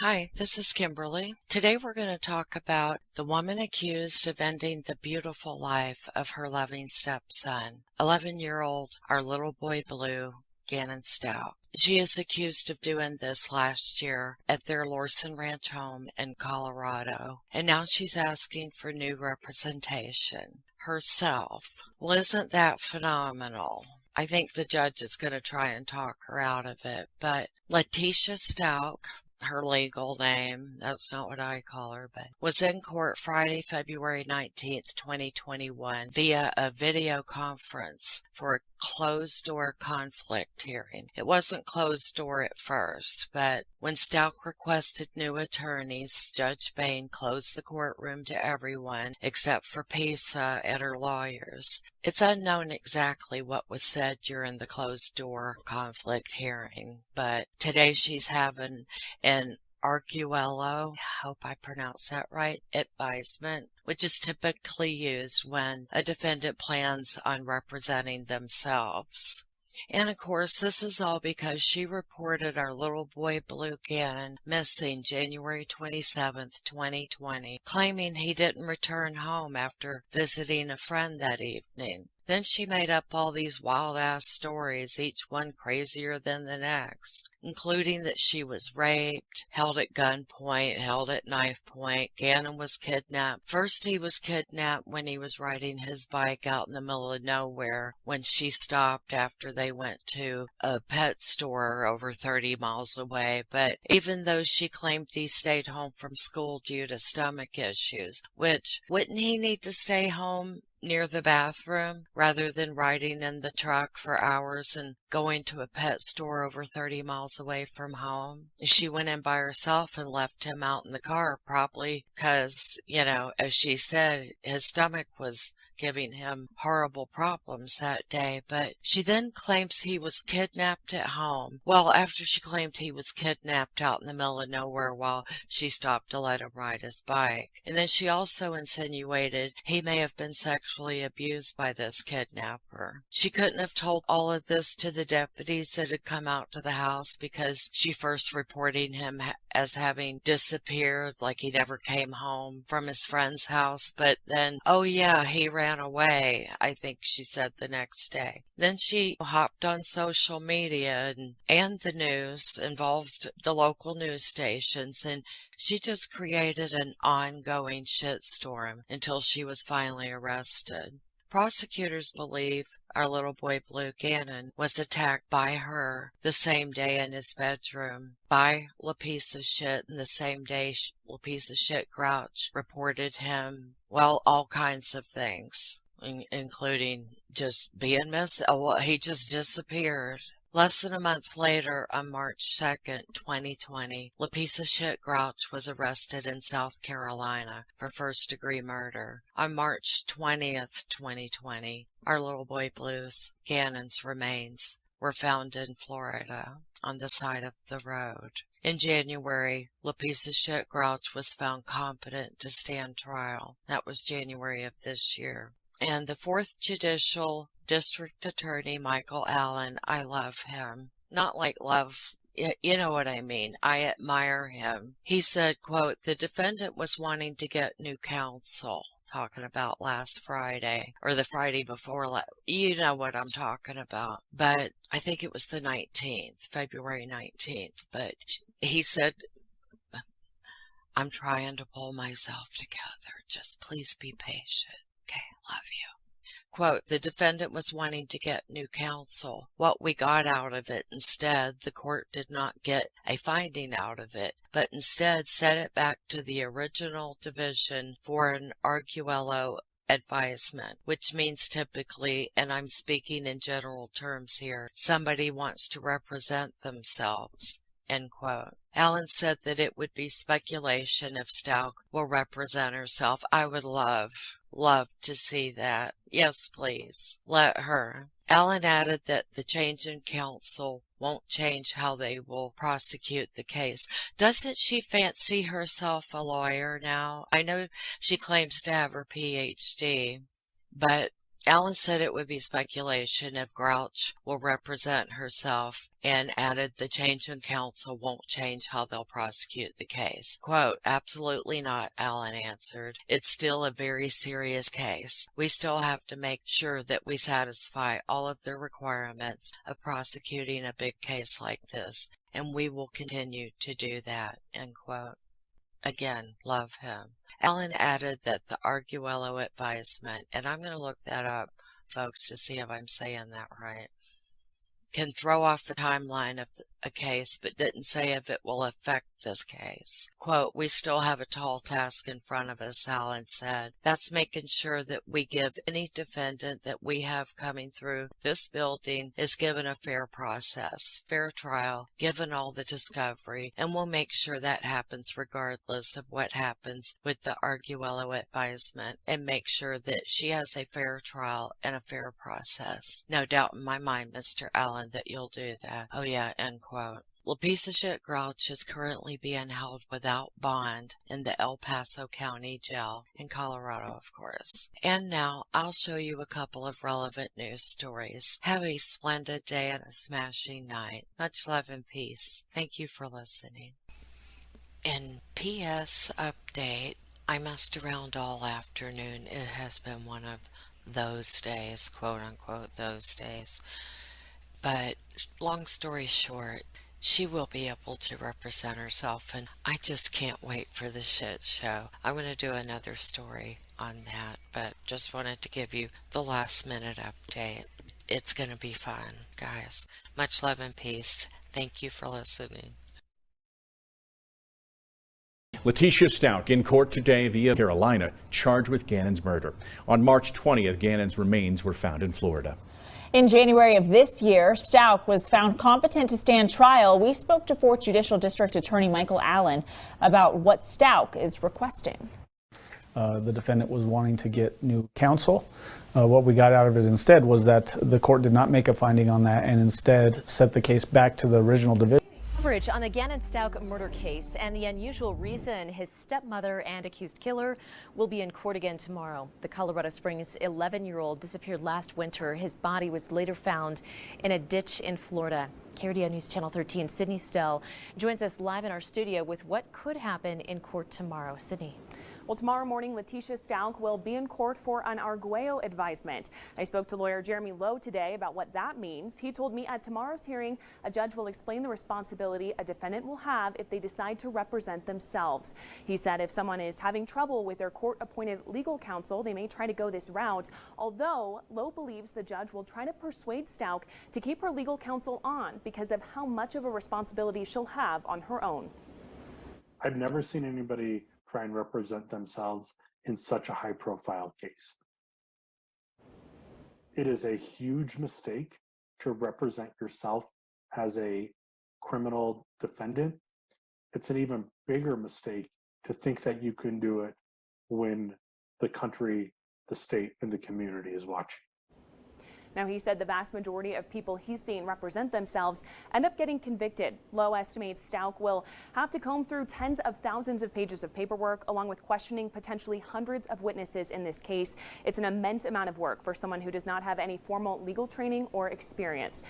Hi, this is Kimberly. Today we're going to talk about the woman accused of ending the beautiful life of her loving stepson, 11-year-old, our little boy Blue, Gannon Stauch. She is accused of doing this last year at their Lorson Ranch home in Colorado, and now she's asking for new representation herself. Well, isn't that phenomenal? I think the judge is going to try and talk her out of it, but Letecia Stauch, her legal name, that's not what I call her, but was in court Friday, February 19th, 2021 via a video conference for a closed-door conflict hearing. It wasn't closed door at first, but when Stauch requested new attorneys, Judge Bain closed the courtroom to everyone except for Pisa and her lawyers. It's unknown exactly what was said during the closed-door conflict hearing, but today she's having an arguello, I hope I pronounce that right, advisement, which is typically used when a defendant plans on representing themselves. And of course, this is all because she reported our little boy Blue Gannon missing January 27th, 2020, claiming he didn't return home after visiting a friend that evening. Then she made up all these wild-ass stories, each one crazier than the next, including that she was raped, held at gunpoint, held at knife point. Gannon was kidnapped. First, he was kidnapped when he was riding his bike out in the middle of nowhere when she stopped after they went to a pet store over 30 miles away. But even though she claimed he stayed home from school due to stomach issues, which wouldn't he need to stay home near the bathroom rather than riding in the truck for hours and going to a pet store over 30 miles away from home? She went in by herself and left him out in the car, probably because, as she said, his stomach was giving him horrible problems that day. But she then claims he was kidnapped at home. Well, after she claimed he was kidnapped out in the middle of nowhere while she stopped to let him ride his bike. And then she also insinuated he may have been sexually abused by this kidnapper. She couldn't have told all of this to the deputies that had come out to the house because she first reporting him as having disappeared, like he never came home from his friend's house. But then, oh yeah, he ran away, I think she said the next day. Then she hopped on social media and the news, involved the local news stations, and she just created an ongoing shitstorm until she was finally arrested. Prosecutors believe our little boy Blue Gannon was attacked by her the same day in his bedroom by Letecia Shit, and the same day Letecia Shit Grouch reported him, well, all kinds of things, including just being missing. Oh, he just disappeared. Less than a month later, on March 2nd, 2020, Letecia Shit Grouch was arrested in South Carolina for first-degree murder. On March 20th, 2020, our little boy Blue's Gannon's remains were found in Florida on the side of the road. In January, Letecia Shit Grouch was found competent to stand trial. That was January of this year. And the 4th Judicial District Attorney, Michael Allen, I love him. Not like love, you know what I mean. I admire him. He said, quote, the defendant was wanting to get new counsel. Talking about last Friday, or the Friday before, you know what I'm talking about. But I think it was the 19th, February 19th. But he said, I'm trying to pull myself together. Just please be patient. Okay, love you. Quote, the defendant was wanting to get new counsel. What we got out of it instead, the court did not get a finding out of it, but instead set it back to the original division for an arguello advisement, which means typically, and I'm speaking in general terms here, somebody wants to represent themselves. End quote. Allen said that it would be speculation if Stauch will represent herself. I would love to see that. Yes, please. Let her. Allen added that the change in counsel won't change how they will prosecute the case. Doesn't she fancy herself a lawyer now? I know she claims to have her PhD, but Allen said it would be speculation if Grouch will represent herself and added the change in counsel won't change how they'll prosecute the case. Quote, absolutely not, Allen answered. It's still a very serious case. We still have to make sure that we satisfy all of the requirements of prosecuting a big case like this, and we will continue to do that, end quote. Again, love him. Allen added that the Arguello advisement, and I'm going to look that up, folks, to see if I'm saying that right, can throw off the timeline of a case, but didn't say if it will affect this case. Quote, we still have a tall task in front of us, Allen said. That's making sure that we give any defendant that we have coming through this building is given a fair process, fair trial, given all the discovery, and we'll make sure that happens regardless of what happens with the Arguello advisement, and make sure that she has a fair trial and a fair process. No doubt in my mind, Mr. Allen, that you'll do that. Oh yeah, end quote. Letecia Stauch Grouch is currently being held without bond in the El Paso County Jail in Colorado, of course. And now I'll show you a couple of relevant news stories. Have a splendid day and a smashing night. Much love and peace. Thank you for listening. In P.S. update, I messed around all afternoon. It has been one of those days, quote unquote, those days. But long story short, she will be able to represent herself, and I just can't wait for the shit show. I'm going to do another story on that, but just wanted to give you the last minute update. It's going to be fun, guys. Much love and peace. Thank you for listening. Letecia Stauch in court today via Carolina, charged with Gannon's murder. On March 20th, Gannon's remains were found in Florida. In January of this year, Stauch was found competent to stand trial. We spoke to 4th Judicial District Attorney Michael Allen about what Stauch is requesting. The defendant was wanting to get new counsel. What we got out of it instead was that the court did not make a finding on that and instead set the case back to the original division. Coverage on the Gannon Stauch murder case and the unusual reason his stepmother and accused killer will be in court again tomorrow. The Colorado Springs 11-year-old disappeared last winter. His body was later found in a ditch in Florida. KRDO News Channel 13 Sydney Stell joins us live in our studio with what could happen in court tomorrow. Sydney. Well, tomorrow morning, Letecia Stauch will be in court for an Arguello advisement. I spoke to lawyer Jeremy Lowe today about what that means. He told me at tomorrow's hearing, a judge will explain the responsibility a defendant will have if they decide to represent themselves. He said if someone is having trouble with their court-appointed legal counsel, they may try to go this route, although Lowe believes the judge will try to persuade Stauch to keep her legal counsel on because of how much of a responsibility she'll have on her own. I've never seen anybody try and represent themselves in such a high-profile case. It is a huge mistake to represent yourself as a criminal defendant. It's an even bigger mistake to think that you can do it when the country, the state, and the community is watching. Now, he said the vast majority of people he's seen represent themselves end up getting convicted. Lowe estimates Stauch will have to comb through tens of thousands of pages of paperwork, along with questioning potentially hundreds of witnesses in this case. It's an immense amount of work for someone who does not have any formal legal training or experience.